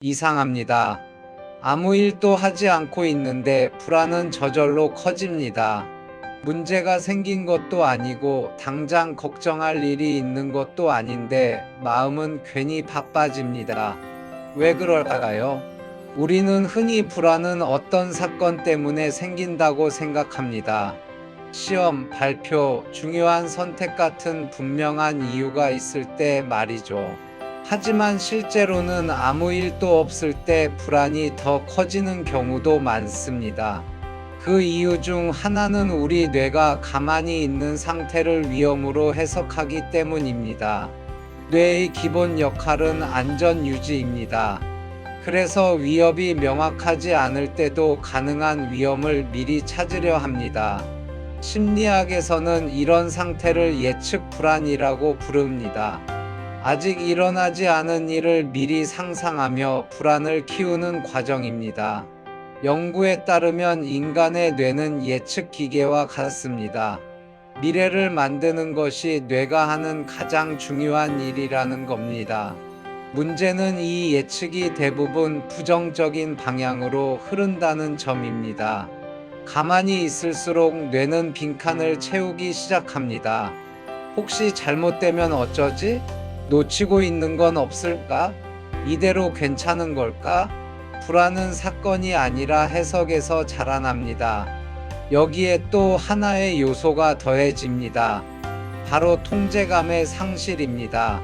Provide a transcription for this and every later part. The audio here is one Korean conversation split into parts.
이상합니다. 아무 일도 하지 않고 있는데 불안은 저절로 커집니다. 문제가 생긴 것도 아니고 당장 걱정할 일이 있는 것도 아닌데 마음은 괜히 바빠집니다. 왜 그럴까요? 우리는 흔히 불안은 어떤 사건 때문에 생긴다고 생각합니다. 시험, 발표, 중요한 선택 같은 분명한 이유가 있을 때 말이죠. 하지만 실제로는 아무 일도 없을 때 불안이 더 커지는 경우도 많습니다. 그 이유 중 하나는 우리 뇌가 가만히 있는 상태를 위험으로 해석하기 때문입니다. 뇌의 기본 역할은 안전 유지입니다. 그래서 위협이 명확하지 않을 때도 가능한 위험을 미리 찾으려 합니다. 심리학에서는 이런 상태를 예측 불안이라고 부릅니다. 아직 일어나지 않은 일을 미리 상상하며 불안을 키우는 과정입니다. 연구에 따르면 인간의 뇌는 예측 기계와 같습니다. 미래를 만드는 것이 뇌가 하는 가장 중요한 일이라는 겁니다. 문제는 이 예측이 대부분 부정적인 방향으로 흐른다는 점입니다. 가만히 있을수록 뇌는 빈칸을 채우기 시작합니다. 혹시 잘못되면 어쩌지? 놓치고 있는 건 없을까? 이대로 괜찮은 걸까? 불안은 사건이 아니라 해석에서 자라납니다. 여기에 또 하나의 요소가 더해집니다. 바로 통제감의 상실입니다.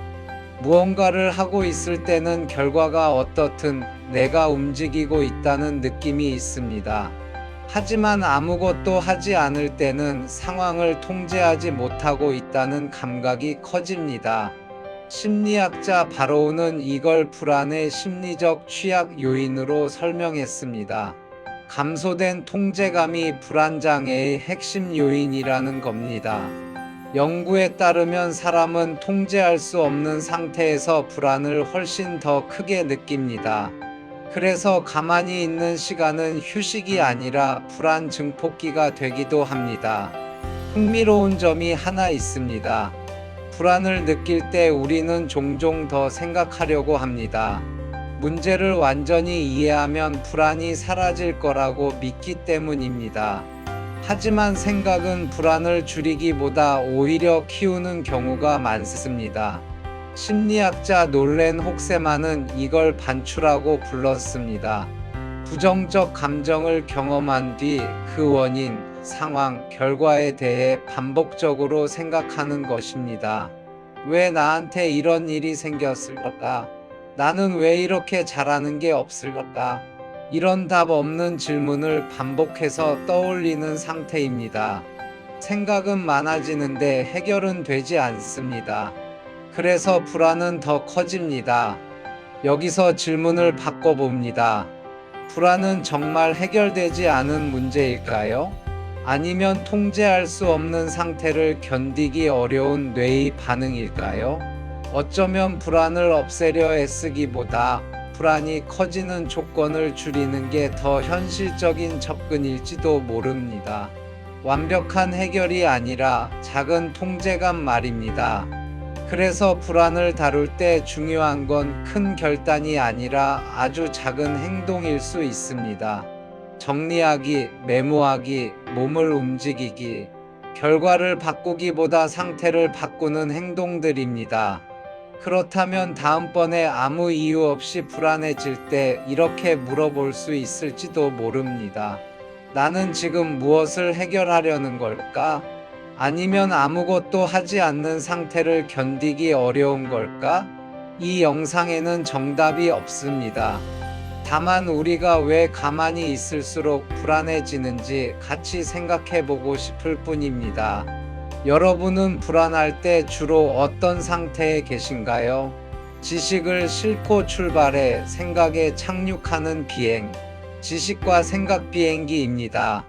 무언가를 하고 있을 때는 결과가 어떻든 내가 움직이고 있다는 느낌이 있습니다. 하지만 아무것도 하지 않을 때는 상황을 통제하지 못하고 있다는 감각이 커집니다. 심리학자 바로우는 이걸 불안의 심리적 취약 요인으로 설명했습니다. 감소된 통제감이 불안 장애의 핵심 요인이라는 겁니다. 연구에 따르면 사람은 통제할 수 없는 상태에서 불안을 훨씬 더 크게 느낍니다. 그래서 가만히 있는 시간은 휴식이 아니라 불안 증폭기가 되기도 합니다. 흥미로운 점이 하나 있습니다. 불안을 느낄 때 우리는 종종 더 생각하려고 합니다. 문제를 완전히 이해하면 불안이 사라질 거라고 믿기 때문입니다. 하지만 생각은 불안을 줄이기보다 오히려 키우는 경우가 많습니다. 심리학자 놀렌 혹세만은 이걸 반추라고 불렀습니다. 부정적 감정을 경험한 뒤 그 원인, 상황, 결과에 대해 반복적으로 생각하는 것입니다. 왜 나한테 이런 일이 생겼을까? 나는 왜 이렇게 잘하는 게 없을까? 이런 답 없는 질문을 반복해서 떠올리는 상태입니다. 생각은 많아지는데 해결은 되지 않습니다. 그래서 불안은 더 커집니다. 여기서 질문을 바꿔봅니다. 불안은 정말 해결되지 않은 문제일까요? 아니면 통제할 수 없는 상태를 견디기 어려운 뇌의 반응일까요? 어쩌면 불안을 없애려 애쓰기보다 불안이 커지는 조건을 줄이는 게 더 현실적인 접근일지도 모릅니다. 완벽한 해결이 아니라 작은 통제감 말입니다. 그래서 불안을 다룰 때 중요한 건 큰 결단이 아니라 아주 작은 행동일 수 있습니다. 정리하기, 메모하기, 몸을 움직이기, 결과를 바꾸기보다 상태를 바꾸는 행동들입니다. 그렇다면 다음번에 아무 이유 없이 불안해질 때 이렇게 물어볼 수 있을지도 모릅니다. 나는 지금 무엇을 해결하려는 걸까? 아니면 아무것도 하지 않는 상태를 견디기 어려운 걸까? 이 영상에는 정답이 없습니다. 다만 우리가 왜 가만히 있을수록 불안해지는지 같이 생각해보고 싶을 뿐입니다. 여러분은 불안할 때 주로 어떤 상태에 계신가요? 지식을 싣고 출발해 생각에 착륙하는 비행, 지식과 생각 비행기입니다.